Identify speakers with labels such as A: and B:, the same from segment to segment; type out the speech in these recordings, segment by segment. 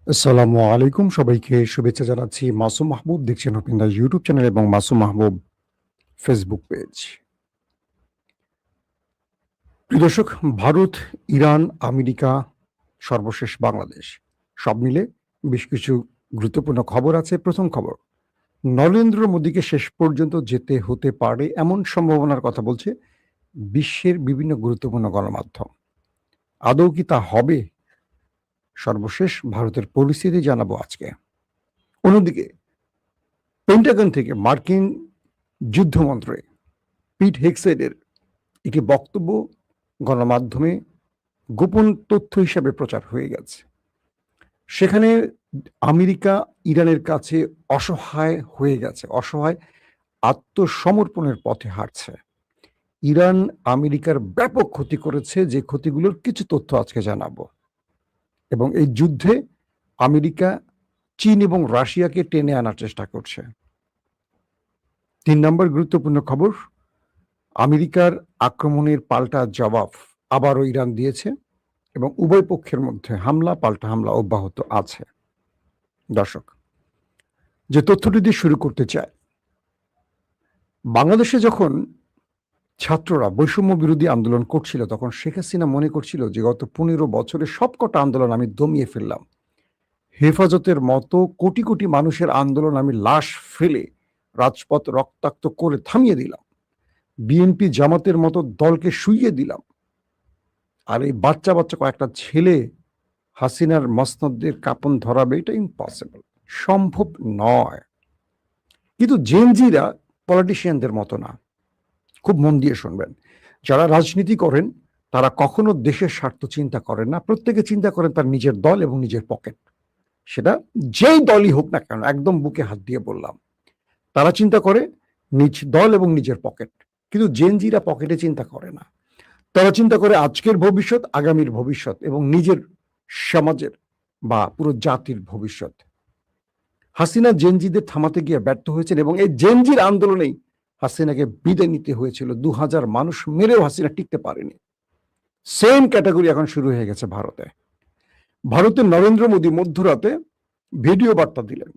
A: আসসালামু আলাইকুম, সবাইকে শুভেচ্ছা জানাচ্ছি। মাসুম মাহবুব দেখছেন হপিন্দা ইউটিউব চ্যানেল এবং মাসুম মাহবুব ফেসবুক পেজ। প্রিয় দর্শক, ভারত, ইরান, আমেরিকা, সর্বশেষ বাংলাদেশ, সব মিলে বেশ কিছু গুরুত্বপূর্ণ খবর আছে। প্রথম খবর, নরেন্দ্র মোদীকে শেষ পর্যন্ত যেতে হতে পারে এমন সম্ভাবনার কথা বলছে বিশ্বের বিভিন্ন গুরুত্বপূর্ণ গণমাধ্যম। আদৌ কি তা হবে? সর্বশেষ ভারতের পরিস্থিতি জানাবো আজকে। অন্যদিকে পেন্টাগন থেকে মার্কিন যুদ্ধমন্ত্রী পিট হেগসেটের একটি বক্তব্য গণমাধ্যমে গোপন তথ্য হিসাবে প্রচার হয়ে গেছে। সেখানে আমেরিকা ইরানের কাছে অসহায় হয়ে গেছে, অসহায় আত্মসমর্পণের পথে হাঁটছে। ইরান আমেরিকার ব্যাপক ক্ষতি করেছে, যে ক্ষতিগুলোর কিছু তথ্য আজকে জানাবো। এবং এই যুদ্ধে আমেরিকা চীন এবং রাশিয়াকে টেনে আনার চেষ্টা করছে। 3 নম্বর গুরুত্বপূর্ণ খবর, আমেরিকার আক্রমণের পাল্টা জবাব আবারও ইরান দিয়েছে এবং উভয় পক্ষের মধ্যে হামলা পাল্টা হামলা অব্যাহত আছে। দর্শক, যে তথ্যটি দিয়ে শুরু করতে চাই, বাংলাদেশে যখন ছাত্ররা বৈষম্য বিরোধী আন্দোলন করছিল, তখন শেখ হাসিনা মনে করছিল যে গত 15 বছরে সবকটা আন্দোলন আমি দমিয়ে ফেললাম, হেফাজতের মতো কোটি কোটি মানুষের আন্দোলন আমি লাশ ফেলে রাজপথ রক্তাক্ত করে থামিয়ে দিলাম, বিএনপি জামাতের মতো দলকে শুইয়ে দিলাম, আর এই বাচ্চা বাচ্চা কয়েকটা ছেলে হাসিনার মসনদের কাপন ধরাবে, এটা ইম্পসিবল, সম্ভব নয়। কিন্তু জেনজিরা পলিটিশিয়ানদের মতো না। খুব মন দিয়ে শুনবেন, যারা রাজনীতি করেন তারা কখনো দেশের স্বার্থ চিন্তা করেন না, প্রত্যেকে চিন্তা করেন তার নিজের দল এবং নিজের পকেট। সেটা যেই দলই হোক না কেন, একদম বুকে হাত দিয়ে বললাম, তারা চিন্তা করে নিজ দল এবং নিজের পকেট। কিন্তু জেনজিরা পকেটে চিন্তা করে না, তারা চিন্তা করে আজকের ভবিষ্যৎ, আগামীর ভবিষ্যৎ এবং নিজের সমাজের বা পুরো জাতির ভবিষ্যৎ। হাসিনা জেনজিদের থামাতে গিয়ে ব্যর্থ হয়েছেন এবং এই জেনজির আন্দোলনেই হাসিনাকে বিদায় নিতে হয়েছিল। 2000 মানুষ মেরেও হাসিনা টিকতে পারেনি। সেম ক্যাটাগরি এখন শুরু হয়ে গেছে ভারতে। ভারতের নরেন্দ্র মোদী মধ্যরাতে ভিডিও বার্তা দিলেন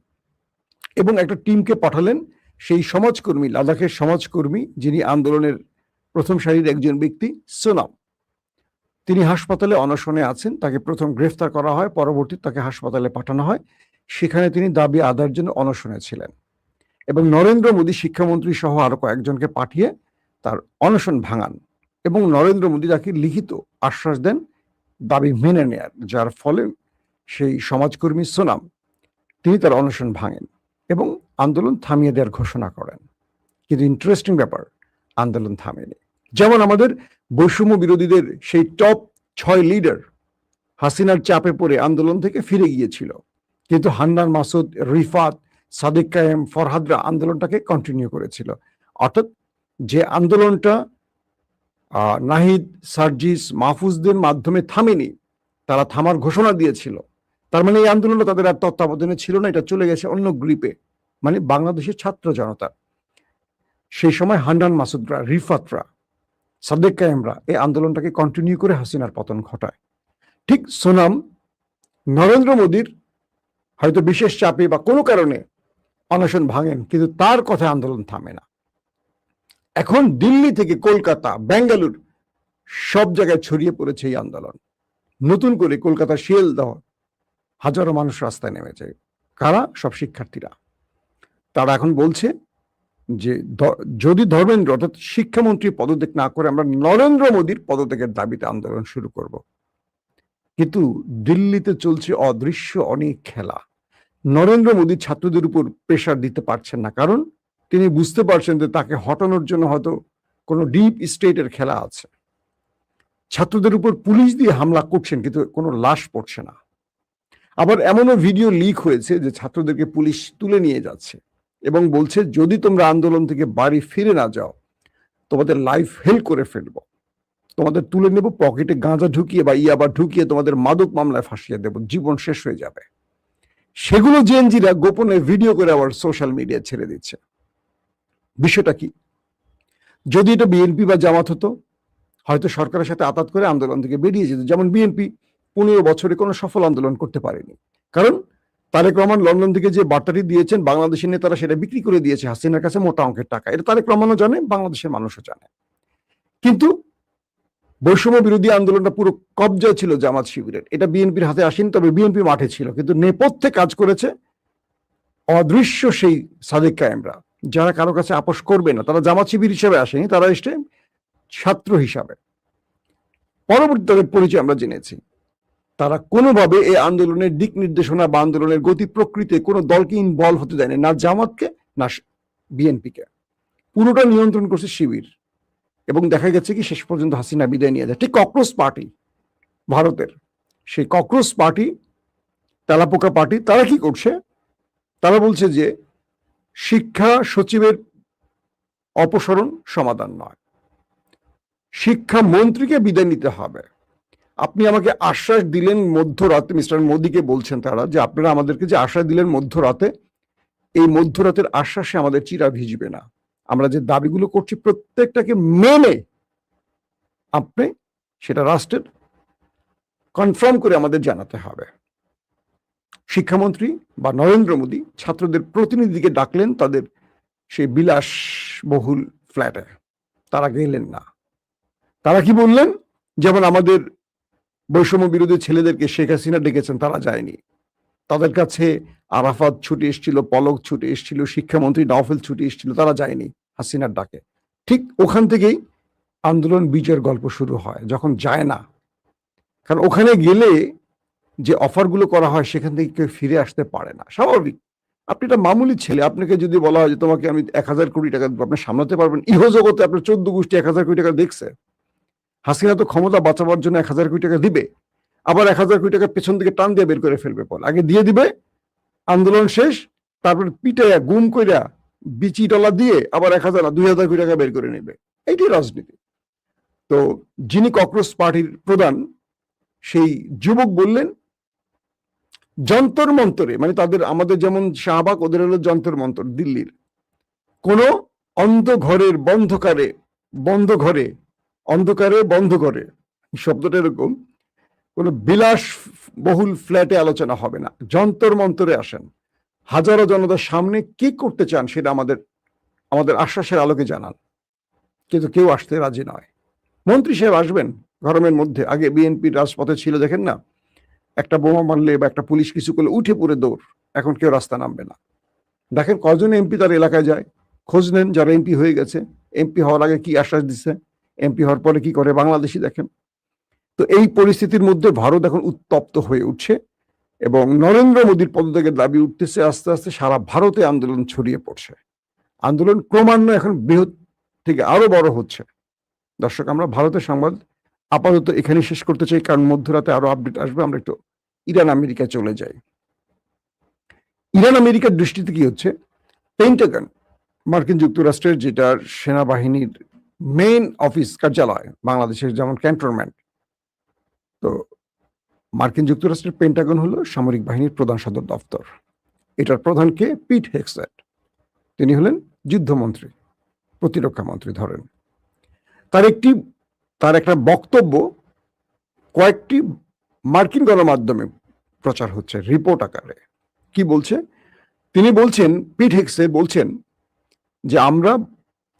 A: এবং একটা টিমকে পাঠালেন, সেই সমাজকর্মী, লাদাখের সমাজকর্মী, যিনি আন্দোলনের প্রথম সারির একজন ব্যক্তি, সোনাম। তিনি হাসপাতালে অনশনে আছেন, তাকে প্রথম গ্রেফতার করা হয়, পরবর্তী তাকে হাসপাতালে পাঠানো হয়, সেখানে তিনি দাবি আদায়ের জন্য অনশনে ছিলেন এবং নরেন্দ্র মোদী শিক্ষামন্ত্রী সহ আরো কয়েকজনকে পাঠিয়ে তার অনশন ভাঙান এবং নরেন্দ্র মোদী তাকে লিখিত আশ্বাস দেন দাবি মেনে নেয়ার, যার ফলে সেই সমাজকর্মী সোনাম তিনি তার অনশন ভাঙেন এবং আন্দোলন থামিয়ে দেওয়ার ঘোষণা করেন। কিন্তু ইন্টারেস্টিং ব্যাপার, আন্দোলন থামেনি। যেমন আমাদের বৈষম্য বিরোধীদের সেই টপ 6 লিডার হাসিনার চাপে পড়ে আন্দোলন থেকে ফিরে গিয়েছিল, কিন্তু হান্নান মাসুদ, রিফাত, সাদিক কায়েম, ফরহাদরা আন্দোলনটাকে কন্টিনিউ করেছিল। অর্থাৎ যে আন্দোলনটা নাহিদ, সার্জিস, মাহফুজদের মাধ্যমে থামেনি, তারা থামার ঘোষণা দিয়েছিল, তার মানে এই আন্দোলনটা তাদের আর তত্ত্বাবধানে ছিল না, এটা চলে গেছে অন্য গ্রিপে, মানে বাংলাদেশের ছাত্র জনতা। সেই সময় হান্নান মাসুদরা, রিফাতরা, সাদেক কায়েমরা এই আন্দোলনটাকে কন্টিনিউ করে হাসিনার পতন ঘটায়। ঠিক সোনাম নরেন্দ্র মোদীর হয়তো বিশেষ চাপে বা কোনো কারণে অনশন ভাঙেন, কিন্তু তার কথা আন্দোলন থামে না। এখন দিল্লি থেকে কলকাতা, বেঙ্গালুর সব জায়গায় ছড়িয়ে পড়েছে এই আন্দোলন। নতুন করে কলকাতা শিয়ালদহ হাজারো মানুষ রাস্তায় নেমেছে। কারা? সব শিক্ষার্থীরা। তারা এখন বলছে যে যদি ধর্মেন্দ্র অর্থাৎ শিক্ষামন্ত্রী পদত্যাগ না করে, আমরা নরেন্দ্র মোদীর পদত্যাগের দাবিতে আন্দোলন শুরু করব। কিন্তু দিল্লিতে চলছে অদৃশ্য অনেক খেলা। নরেন্দ্র মোদী ছাত্রদের উপর প্রেশার দিতে পারছেন না, কারণ তিনি বুঝতে পারছেন যে তাকে হটানোর জন্য হয়তো কোনো ডিপ স্টেটের খেলা আছে। ছাত্রদের উপর পুলিশ দিয়ে হামলা করছেন, কিন্তু কোনো লাশ পড়ছে না। আবার এমনও ভিডিও লিক হয়েছে যে ছাত্রদেরকে পুলিশ তুলে নিয়ে যাচ্ছে এবং বলছে, যদি তোমরা আন্দোলন থেকে বাড়ি ফিরে না যাও, তোমাদের লাইফ হেল করে ফেলবো, তোমাদের তুলে নেব, পকেটে গাঁজা ঢুকিয়ে বা ইয়াবা ঢুকিয়ে তোমাদের মাদক মামলায় ফাঁসিয়ে দেব, জীবন শেষ হয়ে যাবে। সেগুলো জেনজিরা গোপনে ভিডিও করে আবার সোশ্যাল মিডিয়া ছেড়ে দিচ্ছে। বিষয়টা কি? যদি এটা বিএনপি বা জামাত হতো, হয়তো সরকারের সাথে আতাত করে আন্দোলন থেকে বেরিয়ে যেত। যেমন বিএনপি 15 বছরে কোনো সফল আন্দোলন করতে পারেনি, কারণ তারেক রহমান লন্ডন থেকে যে বার্তাটি দিয়েছেন বাংলাদেশি নেতারা সেটা বিক্রি করে দিয়েছে হাসিনার কাছে মোটা অঙ্কের টাকা। এটা তারেক রহমানও জানে, বাংলাদেশের মানুষও জানে। কিন্তু বৈষম্য বিরোধী আন্দোলনটা পুরো কবজায় ছিল জামাত শিবিরের। এটা বিএনপির হাতে আসেনি, তবে বিএনপি মাঠে ছিল, কিন্তু নেপথ্যে কাজ করেছে অদৃশ্য সেই সাদেক কায়েমরা, যারা কারো কাছে আপোষ করবে না। তারা জামাত শিবির হিসাবে আসেনি, তারা এসে ছাত্র হিসাবে। পরবর্তী তাদের পরিচয় আমরা জেনেছি। তারা কোনোভাবে এই আন্দোলনের দিক নির্দেশনা বা আন্দোলনের গতি প্রকৃতি কোনো দলকে ইনভলভ হতে দেয়নি, না জামাতকে না বিএনপিকে। পুরোটা নিয়ন্ত্রণ করছে শিবির। এবং দেখা গেছে কি শেষ পর্যন্ত হাসিনা বিদায় নিয়ে যায়। ঠিক ককরোচ পার্টি ভারতের, সেই ককরোচ পার্টি, তেলাপোকা পার্টি, তারা কি করছে? তারা বলছে যে শিক্ষা সচিবের অপসারণ সমাধান নয়, শিক্ষা মন্ত্রীকে বিদায় নিতে হবে। আপনি আমাকে আশ্বাস দিলেন মধ্যরাতে, মিস্টার মোদীকে বলছেন তারা, যে আপনারা আমাদেরকে যে আশ্বাস দিলেন মধ্যরাতে, এই মধ্যরাতের আশ্বাসে আমাদের চিরা ভিজবে না। আমরা যে দাবিগুলো করছি প্রত্যেকটাকে মেনে আপনি সেটা রাষ্ট্রের কনফার্ম করে আমাদের জানাতে হবে। শিক্ষামন্ত্রী বা নরেন্দ্র মোদী ছাত্রদের প্রতিনিধিকে ডাকলেন তাদের সেই বিলাসবহুল ফ্ল্যাটে, তারা গেলেন না। তারা কি বললেন? যেমন আমাদের বৈষম্য বিরোধী ছেলেদেরকে শেখ হাসিনা ডেকেছেন, তারা যায়নি। তাদের কাছে আরাফাত ছুটে এসেছিল, পলক ছুটে এসেছিল, শিক্ষামন্ত্রী নওফেল ছুটে এসেছিল, তারা যায়নি হাসিনার ডাকে। ঠিক ওখান থেকেই আন্দোলন বিজয়ের গল্প শুরু হয়, যখন যায় না। কারণ ওখানে গেলে যে অফারগুলো করা হয় সেখান থেকে কেউ ফিরে আসতে পারে না, স্বাভাবিক। আপনি একটা মামুলি ছেলে, আপনাকে যদি বলা হয় যে তোমাকে আমি 1,000 কোটি টাকা দেবো, আপনি সামলাতে পারবেন? ইহজগতে আপনার 14 গোষ্ঠী 1,000 কোটি টাকা দেখছে। হাসিনা তো ক্ষমতা বাঁচাবার জন্য 1,000 কোটি টাকা দিবে, আবার 1,000 কোটি টাকা পেছন দিকে টান দিয়ে বের করে ফেলবে। পর আগে দিয়ে দিবে, আন্দোলন শেষ, তারপর পিটাইয়া গুম কইরা বিচি ডলা দিয়ে আবার 1,000 না 2,000 কোটি টাকা বের করে নেবে। এইটাই রাজনীতি। তো যিনি ককরোচ পার্টির প্রধান, সেই যুবক বললেন যন্তর মন্তরে, মানে তাদের, আমাদের যেমন শাহবাগ, ওদের হলো যন্তর মন্তর, দিল্লির কোন অন্ধ ঘরের অন্ধকারে বন্ধ করে, শব্দটা এরকম, কোন বিলাস বহুল ফ্ল্যাটে আলোচনা হবে না, যন্তর মন্তরে আসেন, হাজারো জনতার সামনে কি করতে চান সেটা আমাদের আশ্বাসের আলোকে জানান। কিন্তু কেউ আসতে রাজি নয়। মন্ত্রী সাহেব আসবেন গরমের মধ্যে, আগে বিএনপির রাজপথে ছিল, দেখেন না, একটা বোমা মারলে বা একটা পুলিশ কিছু করলে উঠে পড়ে দৌড়, এখন কেউ রাস্তা নামবে না। দেখেন কজন এমপি তার এলাকায় যায়, খোঁজ নেন যারা এমপি হয়ে গেছে, এমপি হওয়ার আগে কি আশ্বাস দিচ্ছে, এমপি হওয়ার পরে কি করে, বাংলাদেশি দেখেন। তো এই পরিস্থিতির মধ্যে ভারত এখন উত্তপ্ত হয়ে উঠছে এবং নরেন্দ্র মোদীর পদত্যাগের দাবি উঠতেছে। আস্তে আস্তে সারা ভারতে আন্দোলন ছড়িয়ে পড়ছে। আন্দোলন ক্রমান্বয়ে এখন বৃহৎ থেকে আরো বড় হচ্ছে। দর্শক, আমরা ভারতের সংবাদ আপাতত এখানে শেষ করতে চাই, কারণ মধ্যরাতে আরো আপডেট আসবে। আমরা একটু ইরান আমেরিকা চলে যাই। ইরান আমেরিকার দৃষ্টিতে কি হচ্ছে? পেন্টাগন, মার্কিন যুক্তরাষ্ট্রের যেটা সেনাবাহিনীর মেইন অফিস কার্যালয়, বাংলাদেশের যেমন ক্যান্টনমেন্ট, তো মার্কিন যুক্তরাষ্ট্রের পেন্টাগন হলো সামরিক বাহিনীর প্রধান সদর দপ্তর। এটার প্রধানকে পিট হেগসেট, তিনি হলেন যুদ্ধমন্ত্রী, প্রতিরক্ষা মন্ত্রী ধরেন। তার একটা বক্তব্য কয়েকটি মার্কিন গণমাধ্যমে প্রচার হচ্ছে রিপোর্ট আকারে। কি বলছে? তিনি বলছেন, পিট হেগসেট বলছেন যে আমরা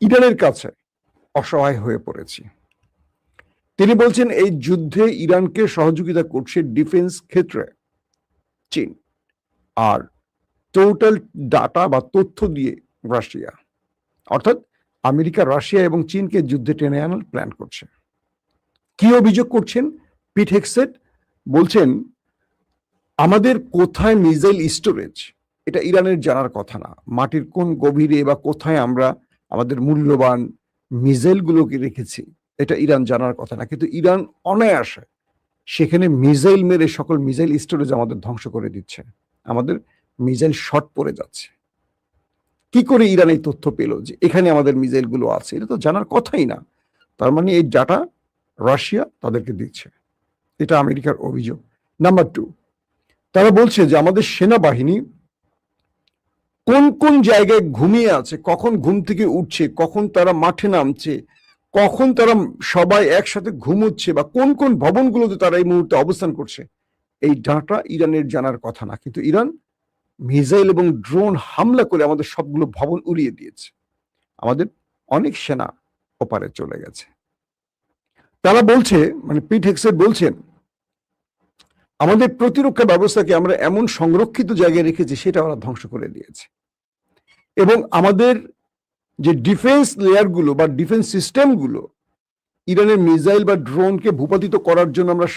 A: ইরানের কাছে অসহায় হয়ে পড়েছি। তিনি বলছেন এই যুদ্ধে ইরানকে সহযোগিতা করছে ডিফেন্স ক্ষেত্রে চীন, আর টোটাল ডাটা বা তথ্য দিয়ে রাশিয়া। অর্থাৎ আমেরিকা, রাশিয়া এবং চীনকে যুদ্ধে টেনে আনার প্ল্যান করছে। কি অভিযোগ করছেন পিট হেগসেট? বলছেন আমাদের কোথায় মিসাইল স্টোরেজ, এটা ইরানের জানার কথা না। মাটির কোন গভীরে বা কোথায় আমরা আমাদের মূল্যবান মিসাইলগুলোকে রেখেছি, এটা ইরান জানার কথা না। কিন্তু ইরান অনায়াসে সেখানে মিসাইল মেরে সকল মিসাইল স্টোরেজ আমাদের ধ্বংস করে দিচ্ছে, আমাদের মিসাইল শর্ট পড়ে যাচ্ছে। কি করে ইরান এই তথ্য পেল যে এখানে আমাদের মিসাইল গুলো আছে? এটা তো জানার কথাই না। তার মানে এই ডাটা রাশিয়া তাদেরকে দিচ্ছে, এটা আমেরিকার অভিযোগ। নাম্বার 2, তারা বলছে যে আমাদের সেনাবাহিনী কোন কোন জায়গায় ঘুমিয়ে আছে, কখন ঘুম থেকে উঠছে, কখন তারা মাঠে নামছে, কখন তারা সবাই একসাথে ঘুমোচ্ছে, বা কোন কোন ভবনগুলোতে তারা এই মুহূর্তে অবস্থান করছে, এই ডাটা ইরানের জানার কথা না, কিন্তু ইরান মিসাইল এবং ড্রোন হামলা করে আমাদের সবগুলো ভবন উড়িয়ে দিয়েছে। আমাদের অনেক সেনা ওপারে চলে গেছে। তারা বলছে, মানে পিট হেগসেট বলছেন, আমাদের প্রতিরক্ষা ব্যবস্থাকে আমরা এমন সংরক্ষিত জায়গায় রেখেছি সেটা ওরা ধ্বংস করে দিয়েছে, এবং আমাদের যে ডিফেন্স লেয়ারগুলো বা ডিফেন্স সিস্টেমগুলো ইরানের মিসাইল বা ড্রোনকে ভূপাতিত করার জন্য আমরা